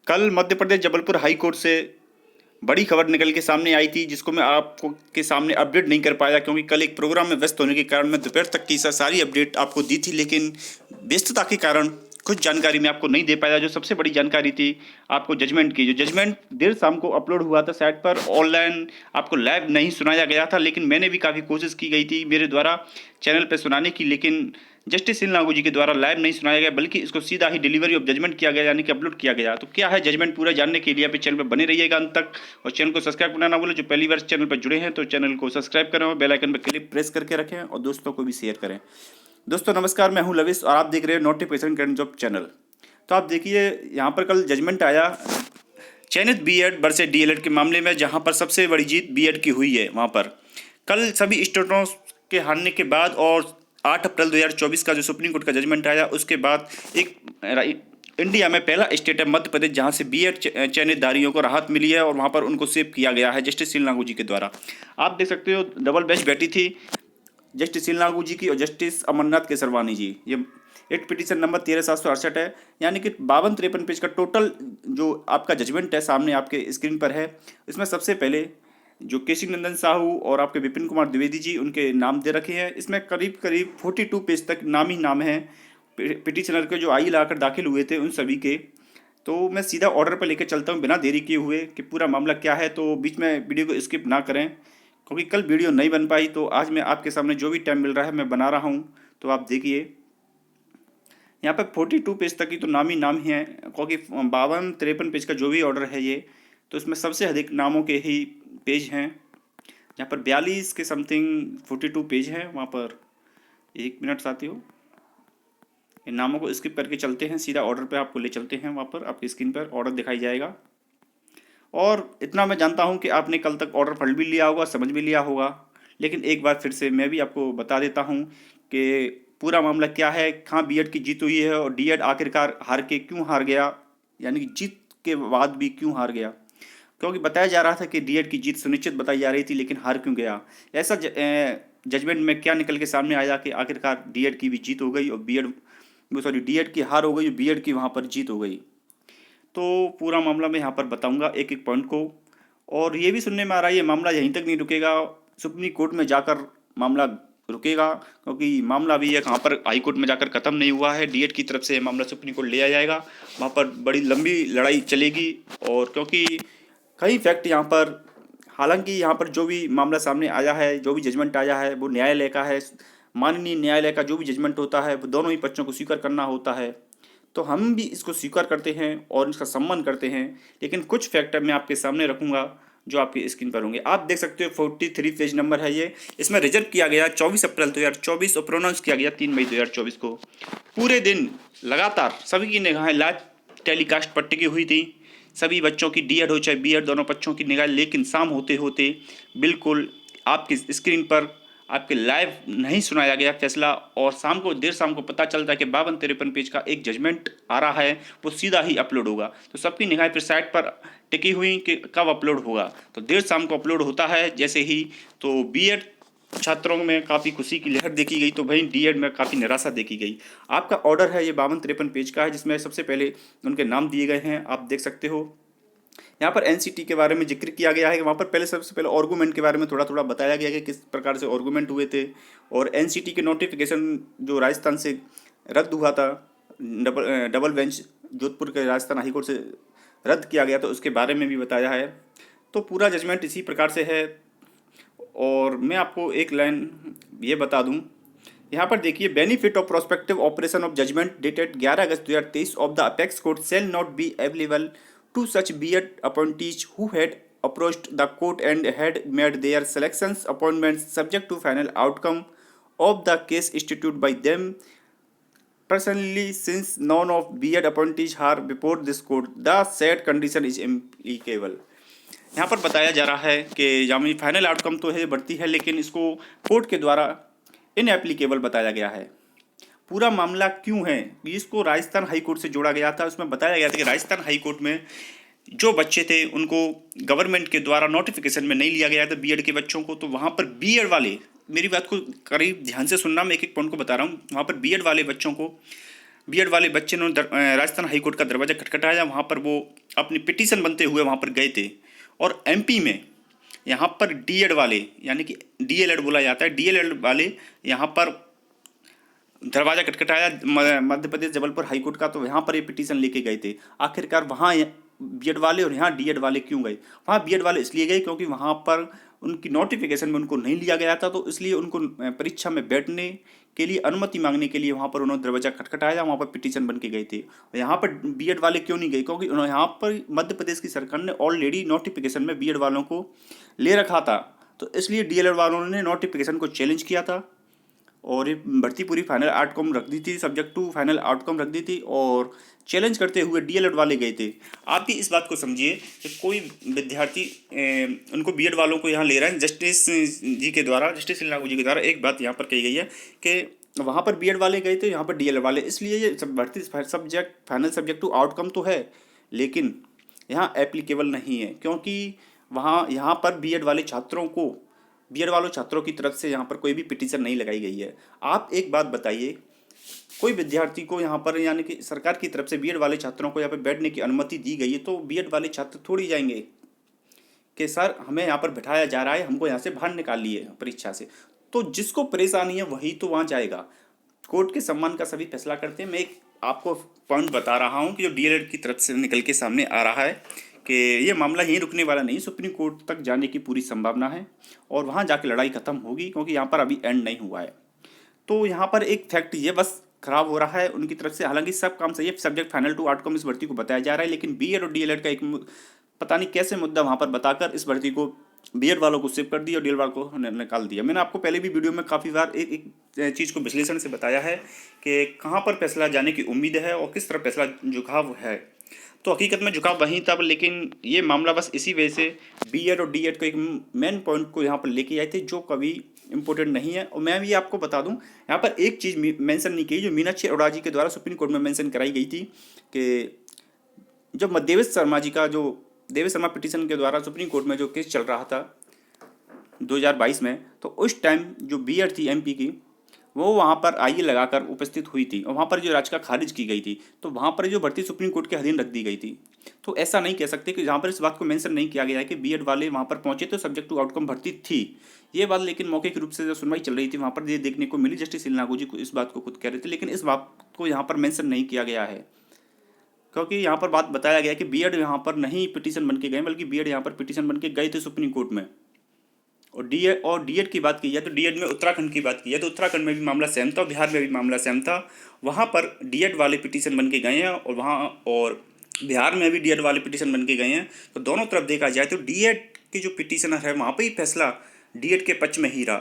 कल Madhya Pradesh Jabalpur high court से बड़ी खबर निकल के सामने आई थी, जिसको मैं आपको के सामने अपडेट नहीं कर पाया क्योंकि कल एक प्रोग्राम में व्यस्त होने के कारण मैं दोपहर तक की सारी अपडेट आपको दी थी, लेकिन व्यस्तता के कारण कुछ जानकारी मैं आपको नहीं दे पाया। जो सबसे बड़ी जानकारी थी आपको जजमेंट की, जो जजमेंट देर शाम को अपलोड हुआ था साइट पर, ऑनलाइन आपको लाइव नहीं सुनाया गया था, लेकिन मैंने भी काफ़ी कोशिश की गई थी मेरे द्वारा चैनल पर सुनाने की, लेकिन जस्टिस सिल नागू जी के द्वारा लाइव नहीं सुनाया गया, बल्कि इसको सीधा ही डिलीवरी ऑफ जजमेंट किया गया, यानी कि अपलोड किया गया। तो क्या है जजमेंट, पूरा जानने के लिए आप चैनल पर बने रहिएगा अंत तक, और चैनल को सब्सक्राइब करना ना भूलें। जो पहली बार चैनल पर जुड़े हैं तो चैनल को सब्सक्राइब करें और बेल आइकन पर क्लिक प्रेस करके रखें और दोस्तों को भी शेयर करें। दोस्तों नमस्कार, मैं हूं लविश और आप देख रहे हैं नोटिफिकेशन करंट जॉब चैनल। तो आप देखिए यहाँ पर कल जजमेंट आया चयनित बीएड वर्सेस डीएलएड के मामले में, जहाँ पर सबसे बड़ी जीत बीएड की हुई है। वहाँ पर कल सभी स्टेटों के हारने के बाद और 8 अप्रैल 2024 का जो सुप्रीम कोर्ट का जजमेंट आया, उसके बाद एक इंडिया में पहला स्टेट है मध्य प्रदेश जहां से बीएड चयनितधारियों को राहत मिली है और वहां पर उनको सेव किया गया है जस्टिस सिल नागू जी के द्वारा। आप देख सकते हो डबल बेंच बैठी थी जस्टिस सिल नागू जी की और जस्टिस अमरनाथ केसरवानी जी। ये एट पिटीशन नंबर 13768 है, यानी कि 52-53 पेज का टोटल जो आपका जजमेंट है सामने आपके स्क्रीन पर है। इसमें सबसे पहले जो केशव नंदन साहू और आपके विपिन कुमार द्विवेदी जी, उनके नाम दे रखे हैं। इसमें करीब करीब 42 पेज तक नाम ही नाम है पिटिशनर के जो आई लाकर दाखिल हुए थे उन सभी के। तो मैं सीधा ऑर्डर पर लेकर चलता हूँ बिना देरी किए हुए कि पूरा मामला क्या है। तो बीच में वीडियो को स्किप ना करें क्योंकि कल वीडियो नहीं बन पाई, तो आज मैं आपके सामने जो भी टाइम मिल रहा है मैं बना रहा हूँ। तो आप देखिए यहाँ पर 42 पेज तक की तो नाम ही नाम ही है, क्योंकि 52-53 पेज का जो भी ऑर्डर है ये, तो इसमें सबसे अधिक नामों के ही पेज हैं। यहाँ पर 42 के समथिंग 42 पेज हैं। वहाँ पर 1 मिनट साथियों, इन नामों को स्किप करके चलते हैं, सीधा ऑर्डर पे आपको ले चलते हैं। वहाँ पर आपकी स्क्रीन पर ऑर्डर दिखाई जाएगा। और इतना मैं जानता हूँ कि आपने कल तक ऑर्डर पढ़ भी लिया होगा, समझ भी लिया होगा, लेकिन एक बार फिर से मैं भी आपको बता देता हूँ कि पूरा मामला क्या है, कहाँ बीएड की जीत हुई है और डीएड आखिरकार हार के क्यों हार गया, यानी कि जीत के बाद भी क्यों हार गया। क्योंकि बताया जा रहा था कि डीएड की जीत सुनिश्चित बताई जा रही थी, लेकिन हार क्यों गया। ऐसा जजमेंट में क्या निकल के सामने आया कि आखिरकार डीएड की भी जीत हो गई और डीएड की हार हो गई और बीएड की वहाँ पर जीत हो गई। तो पूरा मामला मैं यहाँ पर बताऊँगा एक एक पॉइंट को। और ये भी सुनने में आ रहा है ये मामला यहीं तक नहीं रुकेगा, सुप्रीम कोर्ट में जाकर मामला रुकेगा, क्योंकि मामला भी है कहाँ पर हाई कोर्ट में जाकर ख़त्म नहीं हुआ है। डीएड की तरफ से ये मामला सुप्रीम कोर्ट ले आया जाएगा, वहाँ पर बड़ी लंबी लड़ाई चलेगी। और क्योंकि कई फैक्ट यहाँ पर, हालांकि यहाँ पर जो भी मामला सामने आया है, जो भी जजमेंट आया है वो न्यायालय का है। माननीय न्यायालय का जो भी जजमेंट होता है वो दोनों ही पक्षों को स्वीकार करना होता है, तो हम भी इसको स्वीकार करते हैं और इसका सम्मान करते हैं। लेकिन कुछ फैक्टर मैं आपके सामने रखूँगा जो आपकी स्क्रीन पर होंगे। आप देख सकते हो 43 पेज नंबर है ये। इसमें रिजर्व किया गया 24 अप्रैल 2024 और प्रोनाउंस किया गया 3 मई 2024 को। पूरे दिन लगातार सभी की निगाहें लाइव टेलीकास्ट पर टिकी हुई थी, सभी बच्चों की डीएड हो चाहे बीएड, दोनों पक्षों की निगाह। लेकिन शाम होते होते बिल्कुल आपकी स्क्रीन पर आपके लाइव नहीं सुनाया गया फैसला, और शाम को देर शाम को पता चलता है कि 52-53 पेज का एक जजमेंट आ रहा है, वो सीधा ही अपलोड होगा। तो सबकी निगाहें फिर साइट पर टिकी हुई कि कब अपलोड होगा। तो देर शाम को अपलोड होता है जैसे ही, तो बीएड छात्रों में काफ़ी खुशी की लहर देखी गई, तो वहीं डीएड में काफ़ी निराशा देखी गई। आपका ऑर्डर है ये 52-53 पेज का है, जिसमें सबसे पहले उनके नाम दिए गए हैं, आप देख सकते हो। यहाँ पर एनसीटी के बारे में जिक्र किया गया है। वहाँ पर पहले सबसे पहले आर्गूमेंट के बारे में थोड़ा थोड़ा बताया गया कि किस प्रकार से आर्गूमेंट हुए थे, और एनसीटी के नोटिफिकेशन जो राजस्थान से रद्द हुआ था, डबल बेंच जोधपुर के राजस्थान हाईकोर्ट से रद्द किया गया, तो उसके बारे में भी बताया है। तो पूरा जजमेंट इसी प्रकार से है। और मैं आपको एक लाइन ये बता दूं, यहाँ पर देखिए, benefit of prospective operation of judgment dated 11 August 2023 of the apex court shall not be available to such B.Ed appointees who had approached the court and had made their selections appointments subject to final outcome of the case instituted by them personally, since none of B.Ed appointees are before this court, the said condition is applicable। यहाँ पर बताया जा रहा है कि यानी final outcome तो है बढ़ती है, लेकिन इसको कोर्ट के द्वारा इनएप्लीकेबल बताया गया है। पूरा मामला क्यों है, इसको राजस्थान हाई कोर्ट से जोड़ा गया था। उसमें बताया गया था कि राजस्थान हाई कोर्ट में जो बच्चे थे उनको गवर्नमेंट के द्वारा नोटिफिकेशन में नहीं लिया गया था बीएड के बच्चों को। तो वहाँ पर बीएड वाले, मेरी बात को करीब ध्यान से सुनना, मैं एक एक पॉइंट को बता रहा हूँ, वहाँ पर बीएड वाले बच्चों को बीएड वाले बच्चे ने राजस्थान हाई कोर्ट का दरवाज़ा खटखटाया, वहाँ पर वो अपनी पिटीशन बनते हुए वहाँ पर गए थे। और एमपी में यहाँ पर डीएड वाले, यानी कि डीएलएड बोला जाता है, डीएलएड वाले यहाँ पर दरवाज़ा खटखटाया मध्य प्रदेश जबलपुर हाई कोर्ट का, तो यहाँ पर ये पिटीशन लेके गए थे। आखिरकार वहाँ बीएड वाले और यहाँ डीएड वाले क्यों गए? वहाँ बीएड वाले इसलिए गए क्योंकि वहाँ पर उनकी नोटिफिकेशन में उनको नहीं लिया गया था, तो इसलिए उनको परीक्षा में बैठने के लिए अनुमति मांगने के लिए वहाँ पर उन्होंने दरवाज़ा खटखटाया, वहाँ पर पिटीशन बन के गए थे। यहाँ पर बीएड वाले क्यों नहीं गए? क्योंकि उन्होंने यहाँ पर मध्य प्रदेश की सरकार ने ऑलरेडी नोटिफिकेशन में बीएड वालों को ले रखा था, तो इसलिए डीएलएड वालों ने नोटिफिकेशन को चैलेंज किया था और ये भर्ती पूरी फाइनल आउटकम रख दी थी, सब्जेक्ट टू फाइनल आउटकम रख दी थी, और चैलेंज करते हुए डीएलएड वाले गए थे। आप भी इस बात को समझिए कि कोई विद्यार्थी उनको बीएड वालों को यहाँ ले रहा है, जस्टिस जी के द्वारा, जस्टिस लागू जी के द्वारा एक बात यहाँ पर कही गई है कि वहाँ पर बीएड वाले गए थे, यहाँ पर डीएलएड वाले, इसलिए ये भर्ती subject final subject to outcome तो है लेकिन यहाँ एप्लीकेबल नहीं है, क्योंकि वहाँ यहाँ पर बीएड वाले छात्रों को, बीएड वालों छात्रों की तरफ से यहाँ पर कोई भी पिटीशन नहीं लगाई गई है। आप एक बात बताइए, कोई विद्यार्थी को यहाँ पर यानी कि सरकार की तरफ से बीएड वाले छात्रों को यहाँ पर बैठने की अनुमति दी गई है, तो बीएड वाले छात्र थोड़ी जाएंगे कि सर हमें यहाँ पर बिठाया जा रहा है, हमको यहाँ से बाहर निकाल लिए परीक्षा से। तो जिसको परेशानी है वही तो वहाँ जाएगा। कोर्ट के सम्मान का सभी फैसला करते हैं। मैं एक आपको पॉइंट बता रहा हूँ कि जो डीएलएड की तरफ से निकल के सामने आ रहा है कि ये मामला यहीं रुकने वाला नहीं, सुप्रीम कोर्ट तक जाने की पूरी संभावना है और वहाँ जाके लड़ाई खत्म होगी, क्योंकि यहाँ पर अभी एंड नहीं हुआ है। तो यहाँ पर एक फैक्ट ये बस खराब हो रहा है उनकी तरफ से, हालांकि सब काम सही है, सब्जेक्ट फाइनल टू आउटकम इस भर्ती को बताया जा रहा है, लेकिन बीएड और डीएलएड का एक पता नहीं कैसे मुद्दा वहाँ पर बताकर इस भर्ती को बीएड वालों को सेव कर दिया और डीएलएड वालों को निकाल दिया। मैंने आपको पहले भी वीडियो में काफ़ी बार एक चीज़ को विश्लेषण से बताया है कि कहाँ पर फैसला जाने की उम्मीद है और किस तरह फैसला झुकाव है। तो हकीकत में झुकाव वहीं था, लेकिन ये मामला बस इसी वजह से बीएड और डीएड को एक मेन पॉइंट को यहाँ पर लेके आए थे जो कभी इम्पोर्टेंट नहीं है। और मैं भी आपको बता दूं, यहाँ पर एक चीज़ मेंशन नहीं की जो मीनाक्षी अरोड़ा जी के द्वारा सुप्रीम कोर्ट में मेंशन कराई गई थी कि जब देवेश शर्मा जी का जो देवेश शर्मा पिटीशन के द्वारा सुप्रीम कोर्ट में जो केस चल रहा था 2022 में, तो उस टाइम जो बीएड थी एमपी की वो वहाँ पर आईए लगाकर उपस्थित हुई थी और वहाँ पर जो याचिका खारिज की गई थी, तो वहाँ पर जो भर्ती सुप्रीम कोर्ट के अधीन रख दी गई थी। तो ऐसा नहीं कह सकते कि जहाँ पर इस बात को मेंशन नहीं किया गया है कि बीएड वाले वहाँ पर पहुँचे तो सब्जेक्ट टू आउटकम भर्ती थी, ये बात लेकिन मौके के रूप से जब सुनवाई चल रही थी वहाँ पर ये देखने को मिली। जस्टिस लागू जी को इस बात को खुद कह रहे थे, लेकिन इस बात को यहाँ पर मेंशन नहीं किया गया है, क्योंकि यहाँ पर बात बताया गया कि बीएड यहाँ पर नहीं पिटीशन बन के गए, बल्कि बीएड यहाँ पर पिटीशन बन के गए थे सुप्रीम कोर्ट में। और डीएड की बात की जाए तो डीएड में उत्तराखंड की बात की जाए तो उत्तराखंड में भी मामला सेम था, बिहार में भी मामला सेम था। वहाँ पर डीएड वाले पिटीशन बन के गए हैं और बिहार में भी डीएड वाले पिटीशन बन के गए हैं। तो दोनों तरफ देखा जाए तो डीएड के जो पिटीशनर है वहाँ पर ही फैसला डीएड के पक्ष में ही रहा।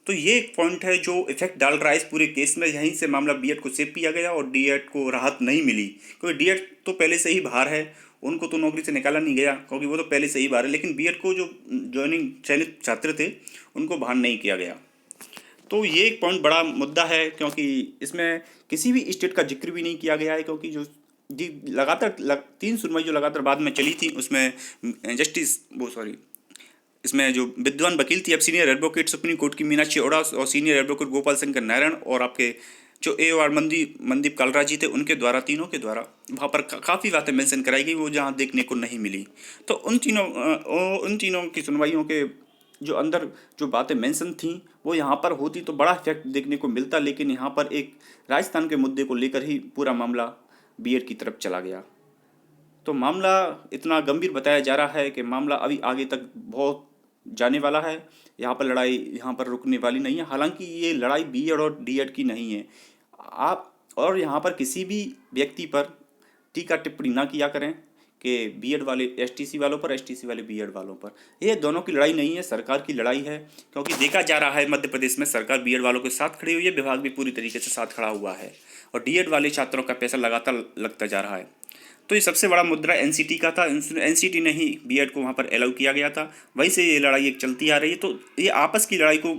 तो ये एक पॉइंट है जो इफेक्ट डाल रहा है इस पूरे केस में। यहीं से मामला बीएड को सेव किया गया और डीएड को राहत नहीं मिली, क्योंकि डीएड तो पहले से ही बाहर है, उनको तो नौकरी से निकाला नहीं गया क्योंकि वो तो पहले से ही बाहर है, लेकिन बीएड को जो ज्वाइनिंग चयनित छात्र थे उनको बाहर नहीं किया गया। तो ये एक पॉइंट बड़ा मुद्दा है, क्योंकि इसमें किसी भी स्टेट का जिक्र भी नहीं किया गया है, क्योंकि जो जी लगातार 3 सुनवाई जो लगातार बाद में चली थी उसमें इसमें जो विद्वान वकील थी, अब सीनियर एडवोकेट सुप्रीम कोर्ट की मीनाक्षी अरोड़ा और सीनियर एडवोकेट गोपाल शंकर नारायण और आपके जो AOR मनदीप कालरा जी थे, उनके द्वारा, तीनों के द्वारा वहाँ पर काफ़ी बातें मेंशन कराई गई वो जहाँ देखने को नहीं मिली। तो उन तीनों की सुनवाइयों के जो अंदर जो बातें मेंशन थी वो यहाँ पर होती तो बड़ा इफेक्ट देखने को मिलता, लेकिन यहाँ पर एक राजस्थान के मुद्दे को लेकर ही पूरा मामला बीएड की तरफ चला गया। तो मामला इतना गंभीर बताया जा रहा है कि मामला अभी आगे तक बहुत जाने वाला है। यहाँ पर लड़ाई यहाँ पर रुकने वाली नहीं है। हालांकि ये लड़ाई बीएड और डीएड की नहीं है। आप और यहाँ पर किसी भी व्यक्ति पर टीका टिप्पणी ना किया करें कि बीएड वाले एसटीसी वालों पर, एसटीसी वाले बीएड वालों पर। ये दोनों की लड़ाई नहीं है, सरकार की लड़ाई है, क्योंकि देखा जा रहा है मध्य प्रदेश में सरकार बीएड वालों के साथ खड़ी हुई है, विभाग भी पूरी तरीके से साथ खड़ा हुआ है और डीएड वाले छात्रों का पैसा लगातार लगता जा रहा है। तो ये सबसे बड़ा मुद्दा एनसीटी का था। एनसीटी ने ही बीएड को वहाँ पर अलाउ किया गया था, वहीं से ये लड़ाई एक चलती आ रही है। तो ये आपस की लड़ाई को,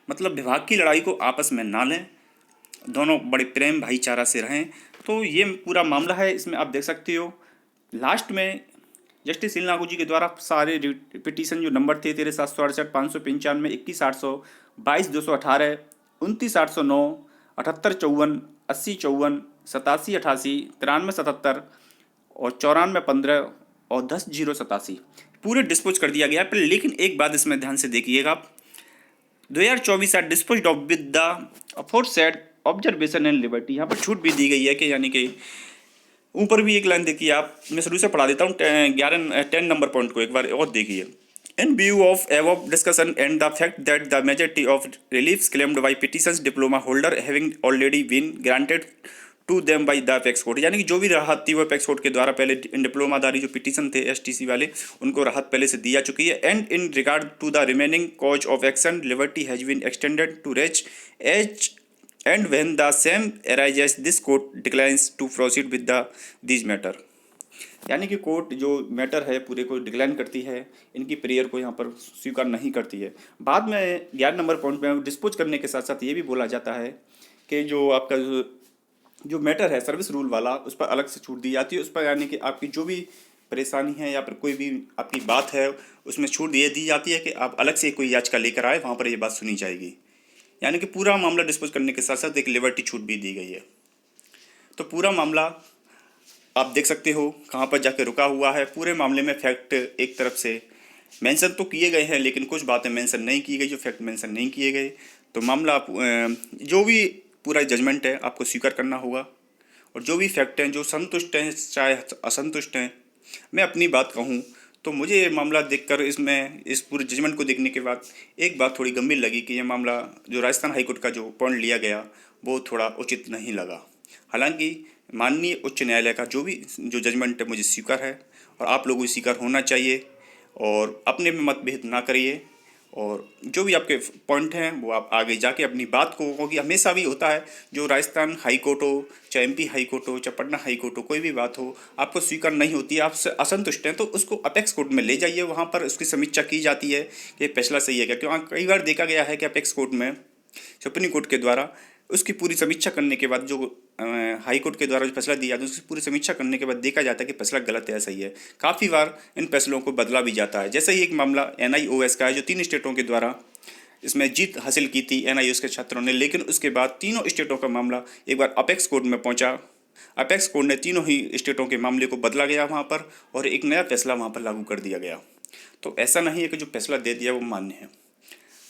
मतलब विभाग की लड़ाई को आपस में ना लें, दोनों बड़े प्रेम भाईचारा से रहें। तो ये पूरा मामला है। इसमें आप देख सकते हो लास्ट में जस्टिस लागू जी के द्वारा सारे पिटीशन जो नंबर थे 13,768, 595, 21,800, 22,218, 29,809, 78,54, 80,54, 8788, 9377 और 9415 और 10 087 पूरे डिस्पोज कर दिया गया है। लेकिन एक बात इसमें ध्यान से देखिएगा, 2024 are dispose of with the aforesaid observation and liberty. यहाँ पर छूट भी दी गई है कि यानी कि ऊपर भी एक लाइन देखिए आप, मैं शुरू से पढ़ा देता हूँ 10 नंबर पॉइंट को एक बार और देखिए। In view of above discussion and the fact that the majority of reliefs claimed by petitions diploma holder having already been granted to them by the apex court, यानी कि जो भी राहत थी वो apex court के द्वारा पहले डिप्लोमाधारी जो पिटीशन थे STC वाले उनको राहत पहले से दी जा चुकी है। And in regard to the remaining cause of action liberty has been extended to reach as and when the same arises this court declines to proceed with the this matter, यानी कि कोर्ट जो matter है पूरे को decline करती है, इनकी prayer को यहाँ पर स्वीकार नहीं करती है। बाद में 11 नंबर पॉइंट में डिस्पोज करने के साथ साथ ये भी बोला जाता है कि जो आपका जो मैटर है सर्विस रूल वाला उस पर अलग से छूट दी जाती है। उस पर यानी कि आपकी जो भी परेशानी है या फिर कोई भी आपकी बात है उसमें छूट ये दी जाती है कि आप अलग से कोई याचिका लेकर आए, वहाँ पर ये बात सुनी जाएगी। यानी कि पूरा मामला डिस्पोज करने के साथ साथ एक लिबर्टी छूट भी दी गई है। तो पूरा मामला आप देख सकते हो कहाँ पर जाके रुका हुआ है। पूरे मामले में फैक्ट एक तरफ से मेंशन तो किए गए हैं लेकिन कुछ बातें मेंशन नहीं की गई जो फैक्ट मेंशन नहीं किए गए। तो मामला आप जो भी पूरा जजमेंट है आपको स्वीकार करना होगा और जो भी फैक्ट हैं जो संतुष्ट हैं चाहे असंतुष्ट हैं। मैं अपनी बात कहूँ तो मुझे ये मामला देखकर इसमें इस पूरे जजमेंट को देखने के बाद एक बात थोड़ी गंभीर लगी कि ये मामला जो राजस्थान हाईकोर्ट का जो पॉइंट लिया गया वो थोड़ा उचित नहीं लगा। हालांकि माननीय उच्च न्यायालय का जो भी जो जजमेंट है मुझे स्वीकार है और आप लोगों को स्वीकार होना चाहिए और अपने में मतभेद ना करिए और जो भी आपके पॉइंट हैं वो आप आगे जाके अपनी बात को, क्योंकि हमेशा भी होता है जो राजस्थान हाई कोर्ट हो चाहे MP हाई कोर्ट हो चाहे पटना हाई कोर्ट हो, कोई भी बात हो आपको स्वीकार नहीं होती है, आपसे असंतुष्ट हैं तो उसको अपेक्स कोर्ट में ले जाइए, वहाँ पर उसकी समीक्षा की जाती है कि फैसला सही है क्या। क्योंकि कई बार देखा गया है कि अपेक्स कोर्ट में सुप्रीम कोर्ट के द्वारा उसकी पूरी समीक्षा करने के बाद जो हाई कोर्ट के द्वारा जो फैसला दिया जाता है उसकी पूरी समीक्षा करने के बाद देखा जाता है कि फैसला गलत है या सही है। काफ़ी बार इन फैसलों को बदला भी जाता है। जैसे ही एक मामला NIOS का है जो 3 स्टेटों के द्वारा इसमें जीत हासिल की थी NIOS के छात्रों ने, लेकिन उसके बाद तीनों स्टेटों का मामला एक बार अपेक्स कोर्ट में पहुंचा। अपेक्स कोर्ट ने तीनों ही स्टेटों के मामले को बदला गया वहाँ पर और एक नया फैसला वहाँ पर लागू कर दिया गया। तो ऐसा नहीं है कि जो फैसला दे दिया वो मान्य है।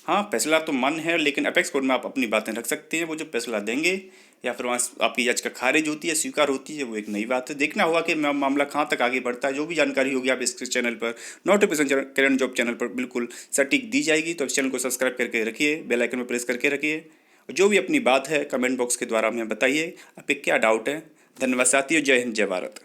हाँ, फैसला तो मान्य है लेकिन अपेक्स कोर्ट में आप अपनी बातें रख सकते हैं। वो जो फैसला देंगे या फिर वहाँ आपकी याचिका खारिज होती है स्वीकार होती है वो एक नई बात है। देखना होगा कि मामला कहाँ तक आगे बढ़ता है। जो भी जानकारी होगी आप इस चैनल पर नोटिफिकेशन करंट जॉब चैनल पर बिल्कुल सटीक दी जाएगी। तो इस चैनल को सब्सक्राइब करके रखिए, बेल आइकन में प्रेस करके रखिए। जो भी अपनी बात है कमेंट बॉक्स के द्वारा हमें बताइए आपके क्या डाउट है। धन्यवाद साथियों, जय हिंद जय भारत।